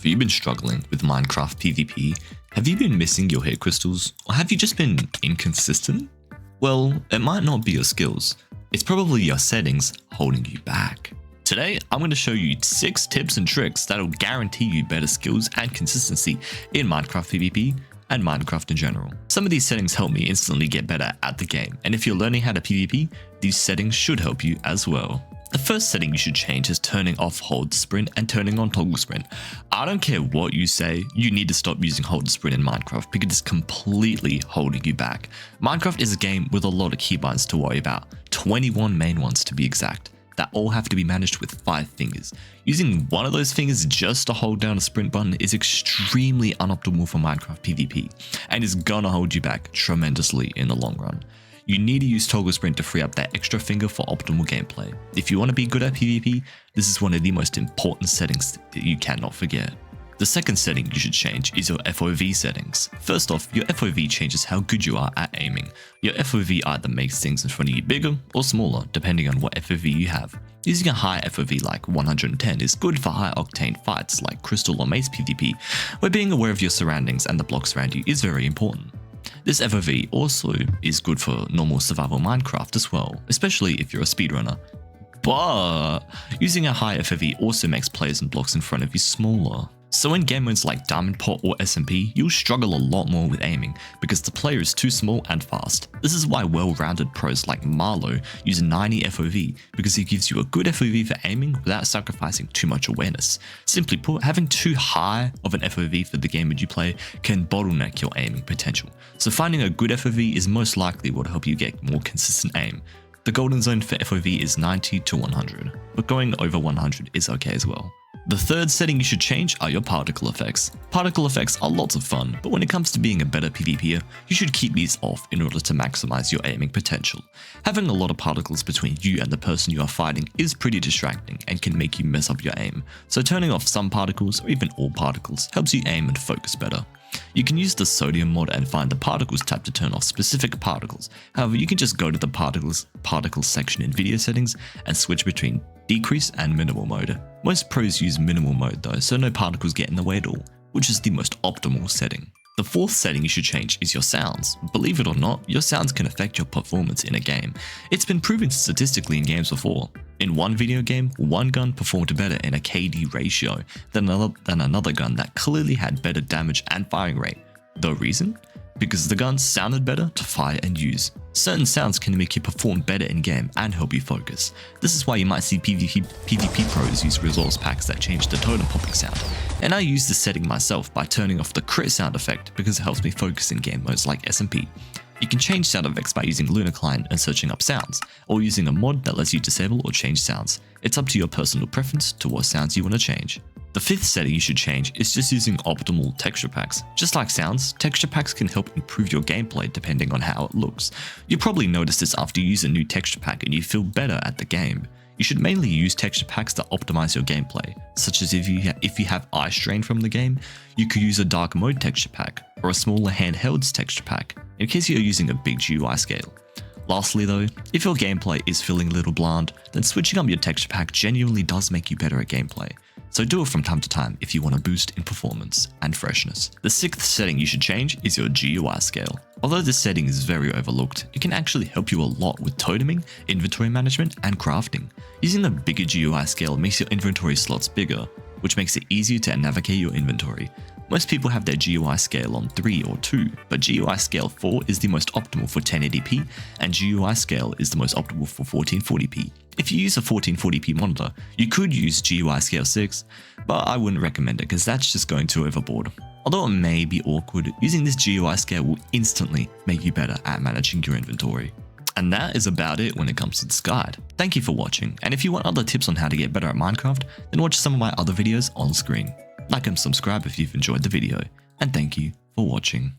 Have you been struggling with Minecraft PvP? Have you been missing your hit crystals? Or have you just been inconsistent? Well, it might not be your skills. It's probably your settings holding you back. Today, I'm going to show you 6 tips and tricks that'll guarantee you better skills and consistency in Minecraft PvP and Minecraft in general. Some of these settings help me instantly get better at the game, and if you're learning how to PvP, these settings should help you as well. The first setting you should change is turning off hold sprint and turning on toggle sprint. I don't care what you say, you need to stop using hold sprint in Minecraft because it's completely holding you back. Minecraft is a game with a lot of keybinds to worry about, 21 main ones to be exact, that all have to be managed with 5 fingers. Using one of those fingers just to hold down a sprint button is extremely unoptimal for Minecraft PvP and is gonna hold you back tremendously in the long run. You need to use toggle sprint to free up that extra finger for optimal gameplay. If you want to be good at PvP, this is one of the most important settings that you cannot forget. The second setting you should change is your FOV settings. First off, your FOV changes how good you are at aiming. Your FOV either makes things in front of you bigger or smaller, depending on what FOV you have. Using a high FOV like 110 is good for high octane fights like Crystal or Mace PvP, where being aware of your surroundings and the blocks around you is very important. This FOV also is good for normal survival Minecraft as well, especially if you're a speedrunner. But using a high FOV also makes players and blocks in front of you smaller. So in game modes like Diamond Pot or SMP, you'll struggle a lot more with aiming because the player is too small and fast. This is why well-rounded pros like Marlow use 90 FOV because it gives you a good FOV for aiming without sacrificing too much awareness. Simply put, having too high of an FOV for the game mode you play can bottleneck your aiming potential. So finding a good FOV is most likely what will help you get more consistent aim. The golden zone for FOV is 90 to 100, but going over 100 is okay as well. The third setting you should change are your particle effects. Particle effects are lots of fun, but when it comes to being a better PvPer, you should keep these off in order to maximize your aiming potential. Having a lot of particles between you and the person you are fighting is pretty distracting and can make you mess up your aim, so turning off some particles or even all particles helps you aim and focus better. You can use the sodium mod and find the particles tab to turn off specific particles. However, you can just go to the particles section in video settings and switch between decrease and minimal mode. Most pros use minimal mode though, so no particles get in the way at all, which is the most optimal setting. The fourth setting you should change is your sounds. Believe it or not, your sounds can affect your performance in a game. It's been proven statistically in games before. In one video game, one gun performed better in a KD ratio than another gun that clearly had better damage and firing rate. The reason? Because the gun sounded better to fire and use. Certain sounds can make you perform better in game and help you focus. This is why you might see PvP pros use resource packs that change the totem popping sound. And I use this setting myself by turning off the crit sound effect because it helps me focus in game modes like SMP. You can change sound effects by using Luna Client and searching up sounds, or using a mod that lets you disable or change sounds. It's up to your personal preference to what sounds you want to change. The fifth setting you should change is just using optimal texture packs. Just like sounds, texture packs can help improve your gameplay depending on how it looks. You probably notice this after you use a new texture pack and you feel better at the game. You should mainly use texture packs that optimize your gameplay, such as if you have eye strain from the game, you could use a dark mode texture pack, or a smaller handheld's texture pack, in case you're using a big GUI scale. Lastly though, if your gameplay is feeling a little bland, then switching up your texture pack genuinely does make you better at gameplay. So do it from time to time if you want a boost in performance and freshness. The sixth setting you should change is your GUI scale. Although this setting is very overlooked, it can actually help you a lot with toteming, inventory management, and crafting. Using a bigger GUI scale makes your inventory slots bigger, which makes it easier to navigate your inventory. Most people have their GUI scale on 3 or 2, but GUI scale 4 is the most optimal for 1080p, and GUI scale is the most optimal for 1440p. If you use a 1440p monitor, you could use GUI scale 6, but I wouldn't recommend it because that's just going too overboard. Although it may be awkward, using this GUI scale will instantly make you better at managing your inventory. And that is about it when it comes to this guide. Thank you for watching, and if you want other tips on how to get better at Minecraft, then watch some of my other videos on screen. Like and subscribe if you've enjoyed the video, and thank you for watching.